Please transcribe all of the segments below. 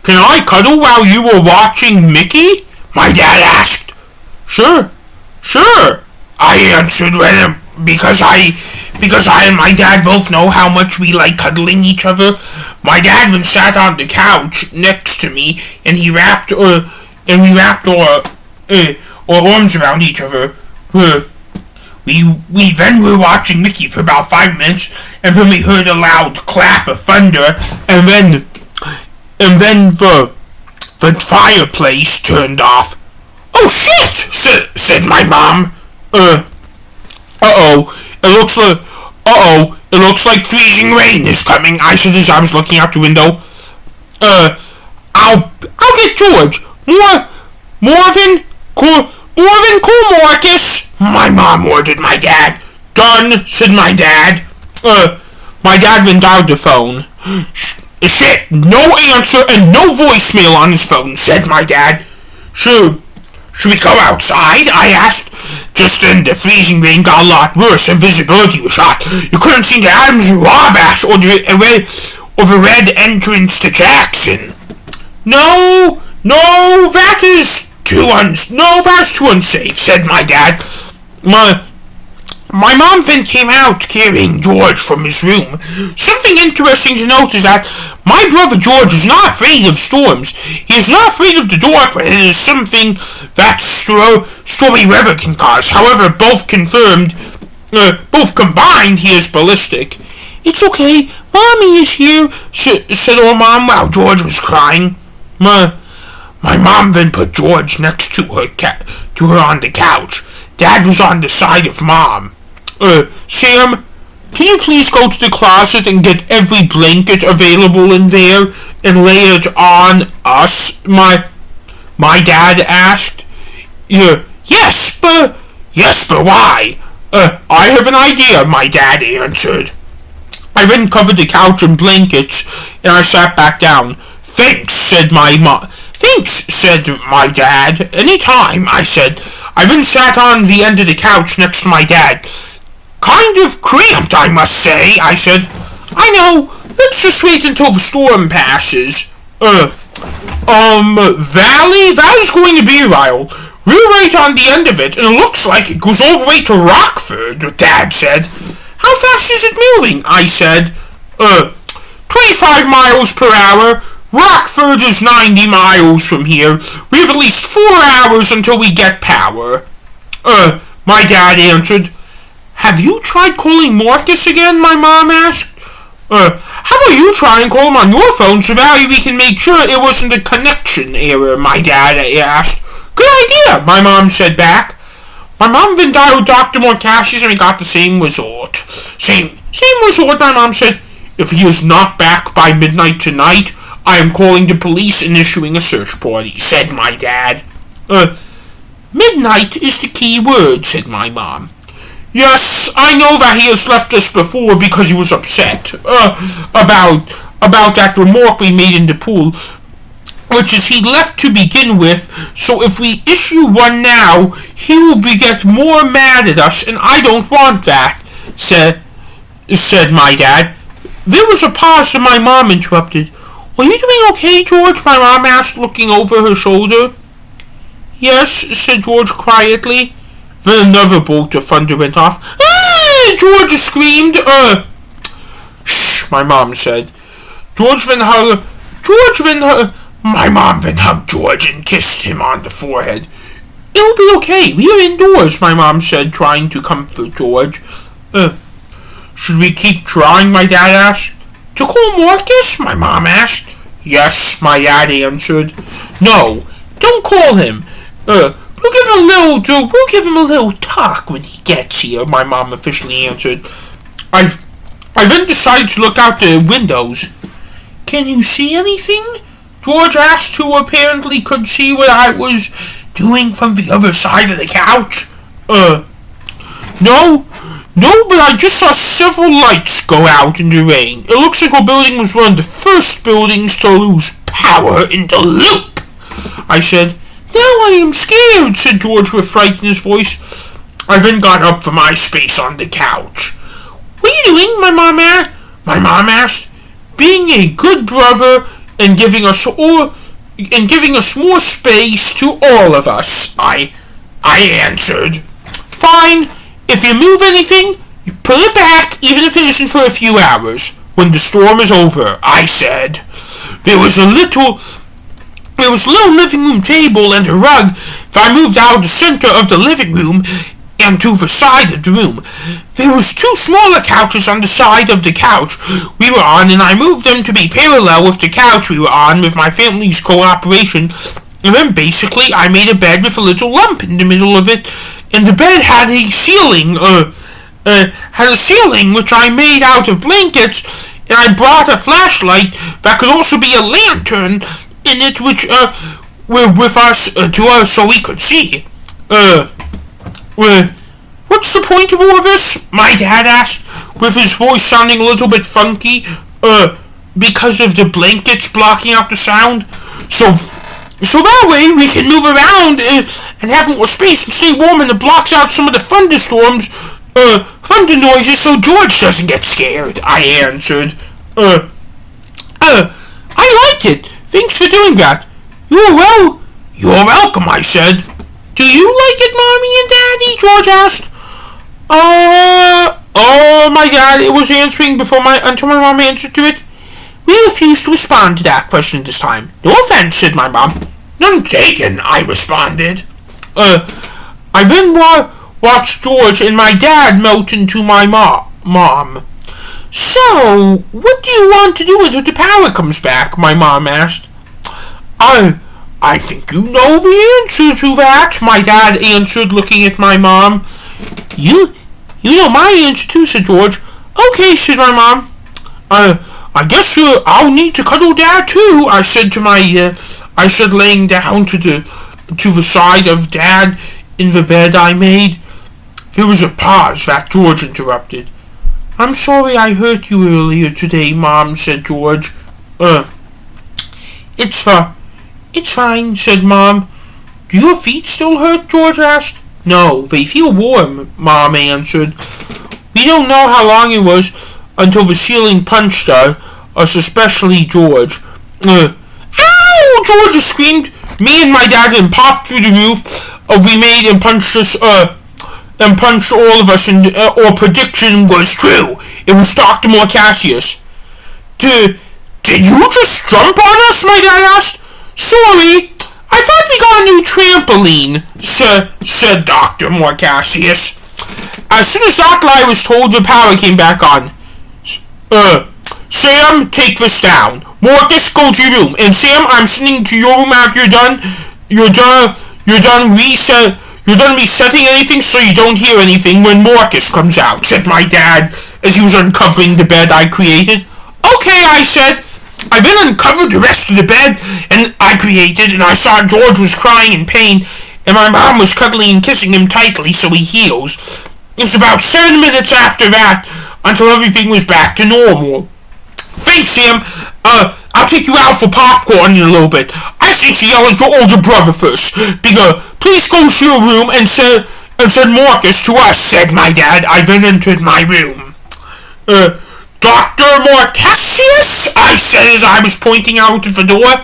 Can I cuddle while you were watching Mickey? My dad asked. Sure, I answered because I and my dad both know how much we like cuddling each other. My dad then sat on the couch next to me, and we wrapped our arms around each other. We then were watching Mickey for about 5 minutes, and then we heard a loud clap of thunder, and then the fireplace turned off. Oh shit! said my mom. It looks like freezing rain is coming, I said as I was looking out the window. I'll get George. Marvin, call Marcus, my mom ordered my dad. Done, said my dad. My dad then dialed the phone. Shit, no answer and no voicemail on his phone, said my dad. Should we go outside? I asked. Just then, the freezing rain got a lot worse and visibility was shot. You couldn't see the Adams Wabash or the red entrance to Jackson. No, that's too unsafe, said my dad. My mom then came out carrying George from his room. Something interesting to note is that my brother George is not afraid of storms. He is not afraid of the dark, but it is something that stormy weather can cause. However, both combined, he is ballistic. It's okay, Mommy is here, said our mom while George was crying. My mom then put George next to her on the couch. Dad was on the side of Mom. Sam, can you please go to the closet and get every blanket available in there and lay it on us? My dad asked. Yes, but why? I have an idea, my dad answered. I then covered the couch in blankets and I sat back down. Thanks, said my mom. Thanks, said my dad. Anytime, I said. I then sat on the end of the couch next to my dad. Kind of cramped, I must say, I said. I know. Let's just wait until the storm passes. Valley? That is going to be a while. We're right on the end of it, and it looks like it goes all the way to Rockford, Dad said. How fast is it moving? I said. 25 miles per hour. Rockford is 90 miles from here. We have at least 4 hours until we get power. My dad answered. Have you tried calling Marcus again? My mom asked. How about you try and call him on your phone so that we can make sure it wasn't a connection error, my dad asked. Good idea, my mom said back. My mom then dialed Dr. Marcas's and we got the same result. Same result, my mom said. If he is not back by midnight tonight, I am calling the police and issuing a search party, said my dad. Midnight is the key word, said my mom. Yes, I know that he has left us before because he was upset about that remark we made in the pool, which is he left to begin with, so if we issue one now, he will get more mad at us, and I don't want that, said my dad. There was a pause and my mom interrupted. Are you doing okay, George? My mom asked, looking over her shoulder. Yes, said George quietly. Then another bolt of thunder went off. Ah! George screamed. Shh, my mom said. My mom then hugged George and kissed him on the forehead. It'll be okay. We are indoors, my mom said, trying to comfort George. Should we keep trying, my dad asked. To call Marcus? My mom asked. Yes, my dad answered. No, don't call him. We'll give him a little talk when he gets here, my mom officially answered. I then decided to look out the windows. Can you see anything? George asked, who apparently could see what I was doing from the other side of the couch. No, but I just saw several lights go out in the rain. It looks like our building was one of the first buildings to lose power in the loop, I said. Now I am scared, said George with fright in his voice. I then got up from my space on the couch. What are you doing, my mom asked. Being a good brother and giving us more space to all of us, I answered. Fine, if you move anything, you put it back, even if it isn't for a few hours. When the storm is over, I said. There was a little living room table and a rug that I moved out of the center of the living room and to the side of the room. There was two smaller couches on the side of the couch we were on, and I moved them to be parallel with the couch we were on with my family's cooperation. And then basically I made a bed with a little lump in the middle of it, and the bed had a ceiling, which I made out of blankets, and I brought a flashlight that could also be a lantern in it, which were with us so we could see. What's the point of all of this? My dad asked, with his voice sounding a little bit funky, because of the blankets blocking out the sound. So that way we can move around and have more space and stay warm, and it blocks out some of the thunderstorms, thunder noises, so George doesn't get scared, I answered. I like it. Thanks for doing that. You're welcome, I said. Do you like it, Mommy and Daddy? George asked. My dad was answering until my mom answered to it. We refused to respond to that question this time. No offense, said my mom. None taken, I responded. I then watched George and my dad melt into my mom. So, what do you want to do until the power comes back? My mom asked. I think you know the answer to that, my dad answered, looking at my mom. You know my answer too, said George. Okay, said my mom. I guess I'll need to cuddle Dad too, I said, laying down to the side of Dad in the bed I made. There was a pause that George interrupted. I'm sorry I hurt you earlier today, Mom, said George. It's fine, said Mom. Do your feet still hurt? George asked. No, they feel warm, Mom answered. We don't know how long it was until the ceiling punched us, especially George. Ow! George screamed. Me and my dad then popped through the roof. We made and punched us, and punched all of us, and our prediction was true. It was Dr. Morcassius. Did you just jump on us? My dad asked. Sorry, I thought we got a new trampoline, said Dr. Morcassius. As soon as Dr. I was told, the power came back on. Sam, take this down. Marcus, go to your room. And Sam, I'm sending to your room after you're done. You're done resetting anything so you don't hear anything when Marcus comes out, said my dad as he was uncovering the bed I created. Okay, I said. I then uncovered the rest of the bed I created, and I saw George was crying in pain, and my mom was cuddling and kissing him tightly so he heals. It was about 7 minutes after that until everything was back to normal. Thanks, Sam. I'll take you out for popcorn in a little bit. I think you yell at your older brother first. Please go to your room and send Marcus to us, said my dad. I then entered my room. Dr. Morcassius, I said as I was pointing out at the door.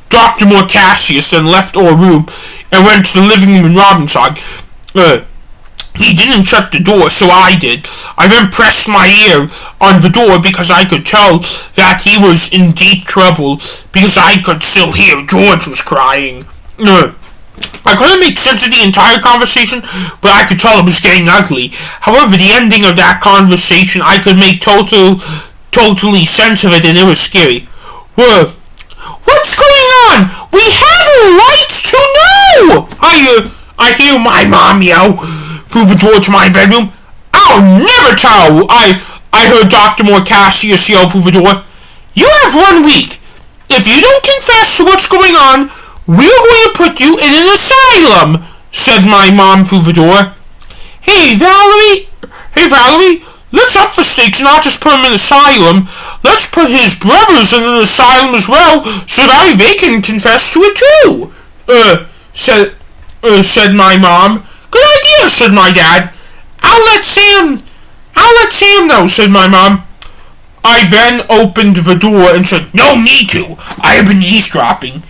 Dr. Morcassius then left our room and went to the living room in Robbinsog. He didn't shut the door, so I did. I then pressed my ear on the door because I could tell that he was in deep trouble because I could still hear George was crying. I couldn't make sense of the entire conversation, but I could tell it was getting ugly. However, the ending of that conversation, I could make totally sense of it, and it was scary. What's going on? We have a right to know! I hear my mom yell through the door to my bedroom. I'll never tell! I heard Dr. Morcassius yell through the door. You have 1 week. If you don't confess to what's going on, we're going to put you in an asylum, said my mom through the door. Hey, Valerie, let's up the stakes and not just put him in an asylum. Let's put his brothers in an asylum as well, so that they can confess to it too, said my mom. Good idea, said my dad. I'll let Sam know, said my mom. I then opened the door and said, "No need to. I have been eavesdropping."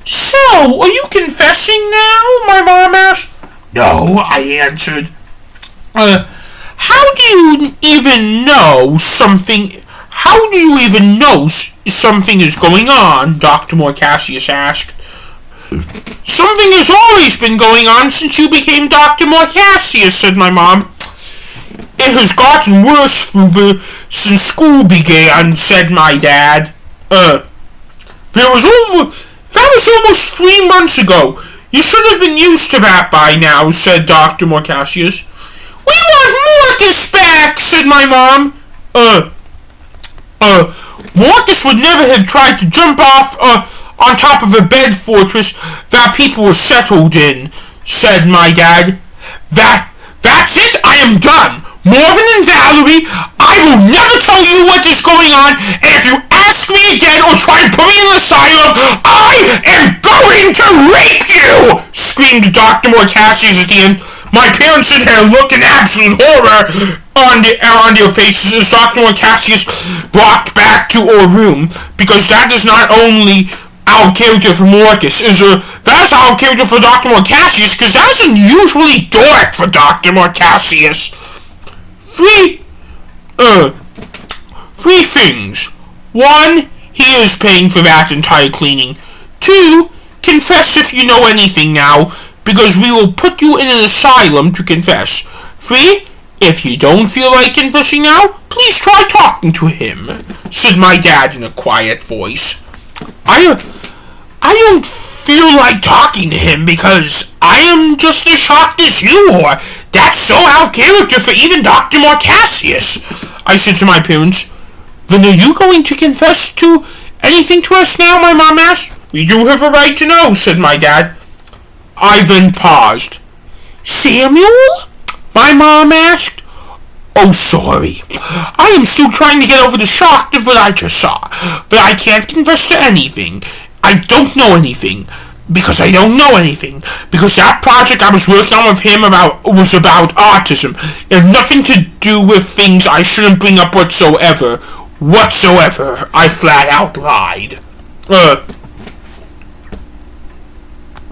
"So, are you confessing now?" my mom asked. "No," I answered. How do you even know something? How do you even know something is going on?" Dr. Morcassius asked. "Something has always been going on since you became Dr. Morcassius," said my mom. "It has gotten worse since school began," said my dad. That was almost 3 months ago. You should have been used to that by now," said Dr. Morcassius. "We want Marcus back," said my mom. Marcus would never have tried to jump off, on top of a bed fortress that people were settled in," said my dad. That's it. I am done. Marvin and Valerie, I will never tell you what is going on, and if you ask me again or try to put me in an asylum, I am going to rape you!" screamed Dr. Morcassius at the end. My parents stood there looking absolute horror on their faces as Dr. Morcassius walked back to our room, because that is not only our character for Marcus, that's our character for Dr. Morcassius, because that's unusually dark for Dr. Morcassius. Three things. 1, he is paying for that entire cleaning. 2, confess if you know anything now, because we will put you in an asylum to confess. 3, if you don't feel like confessing now, please try talking to him," said my dad in a quiet voice. I don't feel like talking to him because I am just as shocked as you are. That's so out of character for even Dr. Morcassius," I said to my parents. "Then are you going to confess to anything to us now?" my mom asked. "We do have a right to know," said my dad. I then paused. "Samuel?" my mom asked. "Oh, sorry. I am still trying to get over the shock of what I just saw, but I can't confess to anything. I don't know anything, because I don't know anything, because that project I was working on with him was about autism, and nothing to do with things I shouldn't bring up whatsoever, I flat out lied."